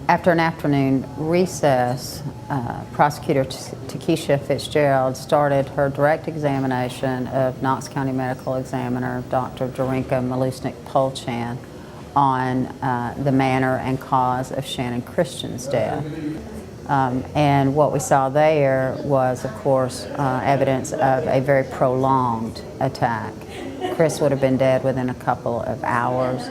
After an afternoon recess, Prosecutor Takesha Fitzgerald started her direct examination of Knox County Medical Examiner Dr. Darinka Malusnik-Polchan on the manner and cause of Channon Christian's death. And what we saw there was, of course, evidence of a very prolonged attack. Chris would have been dead within a couple of hours.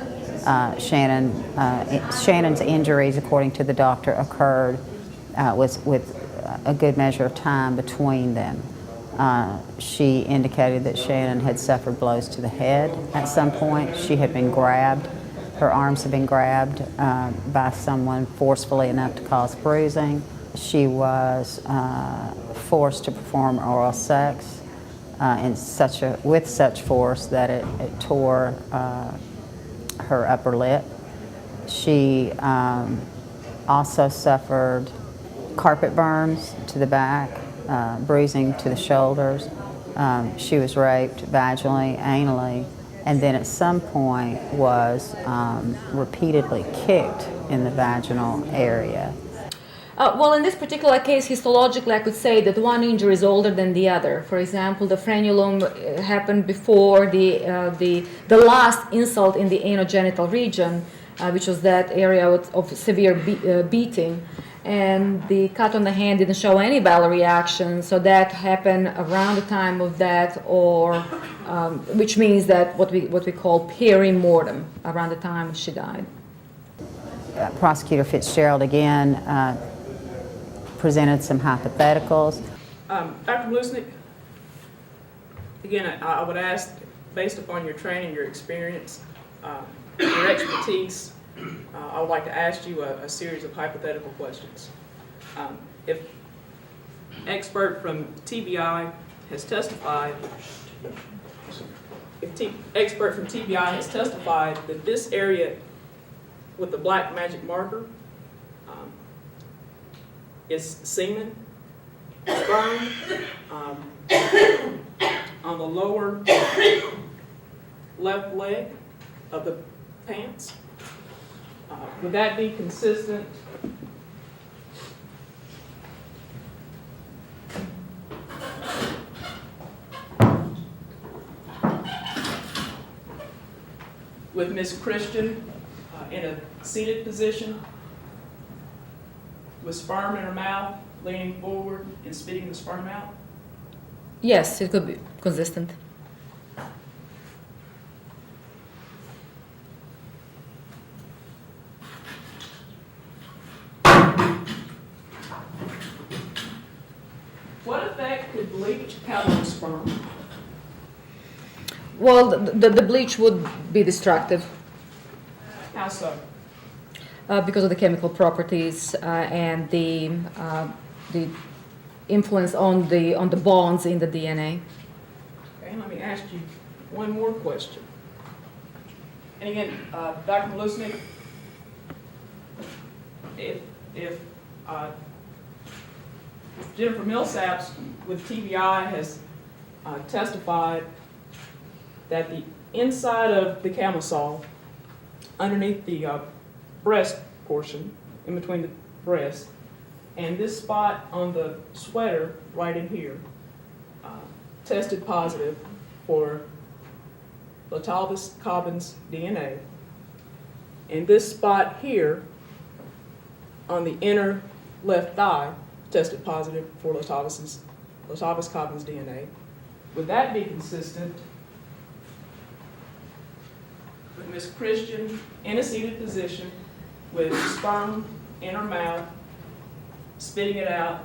Shannon's injuries, according to the doctor, occurred with a good measure of time between them. She indicated that Channon had suffered blows to the head at some point. She had been grabbed. Her arms had been grabbed by someone forcefully enough to cause bruising. She was forced to perform oral sex with such force that it tore her upper lip. She also suffered carpet burns to the back, bruising to the shoulders. She was raped vaginally, anally, and then at some point was repeatedly kicked in the vaginal area. Well, in this particular case, histologically, I could say that one injury is older than the other. For example, the frenulum happened before the last insult in the anogenital region, which was that area of severe beating. And the cut on the hand didn't show any bowel reaction, so that happened around the time of that, or which means that what we call perimortem, around the time she died. Prosecutor Fitzgerald again presented some hypotheticals. Dr. Malusnik, again, I would ask, based upon your training, your experience, your expertise, I would like to ask you a series of hypothetical questions. If expert from TBI has testified, that this area with the black magic marker is semen, sperm, on the lower left leg of the pants. Would that be consistent with Miss Christian in a seated position, with sperm in her mouth, leaning forward and spitting the sperm out? Yes, it could be consistent. What effect could bleach have on sperm? Well, the bleach would be destructive. How so? Because of the chemical properties and the influence on the bonds in the DNA. Okay, let me ask you one more question. And again, Dr. Malusnik, if Jennifer Millsaps with TBI has testified that the inside of the camisole, underneath the breast portion, in between the breasts, and this spot on the sweater right in here, tested positive for Latavas Cobbins DNA. And this spot here on the inner left thigh tested positive for Latavas Cobbins DNA. Would that be consistent with Miss Christian in a seated position with sperm in her mouth, spitting it out,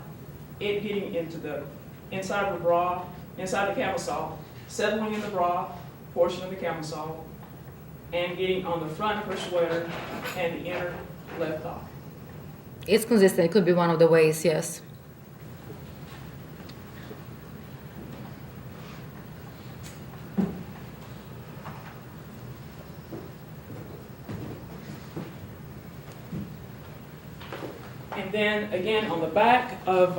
it getting into the inside of her bra, inside the camisole, settling in the bra portion of the camisole, and getting on the front of her sweater and the inner left thigh? It's consistent. It could be one of the ways, yes. And then again on the back of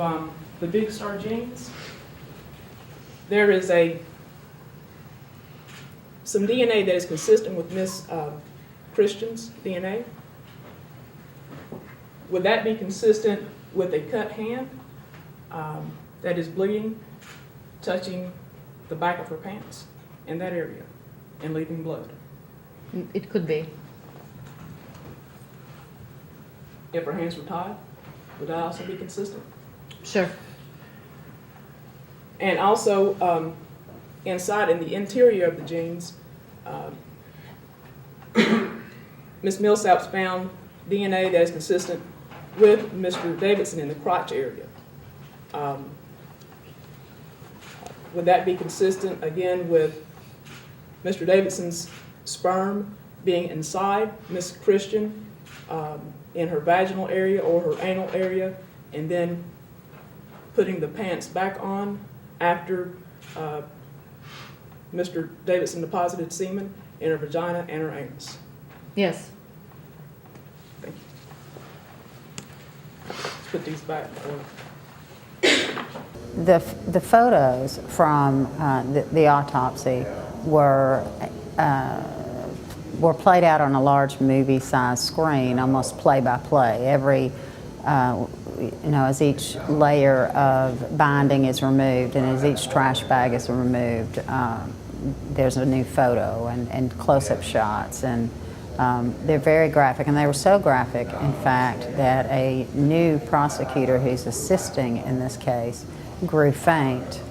the Big Star jeans, there is some DNA that is consistent with Miss Christian's DNA. Would that be consistent with a cut hand that is bleeding, touching the back of her pants in that area and leaving blood? It could be. If her hands were tied, would that also be consistent? Sure. And also, inside in the interior of the jeans, Ms. Millsaps found DNA that is consistent with Mr. Davidson in the crotch area. Would that be consistent again with Mr. Davidson's sperm being inside Ms. Christian in her vaginal area or her anal area, and then putting the pants back on after Mr. Davidson deposited semen in her vagina and her anus? Yes. Thank you. Let's put these back in order. The photos from the autopsy were played out on a large movie-sized screen, almost play-by-play. Every, as each layer of binding is removed and as each trash bag is removed, there's a new photo and close-up shots, and they're very graphic, and they were so graphic, in fact, that a new prosecutor who's assisting in this case grew faint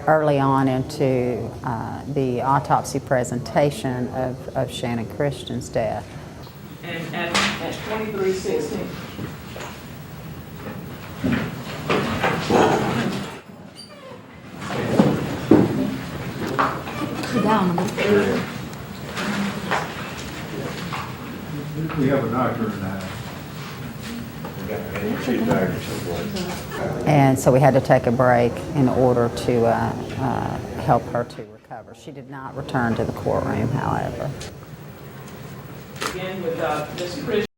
early on into the autopsy presentation of Channon Christian's death. And at 23:16. Down. We have a doctor in that. And so we had to take a break in order to help her to recover. She did not return to the courtroom, however. Again with Ms. Christian.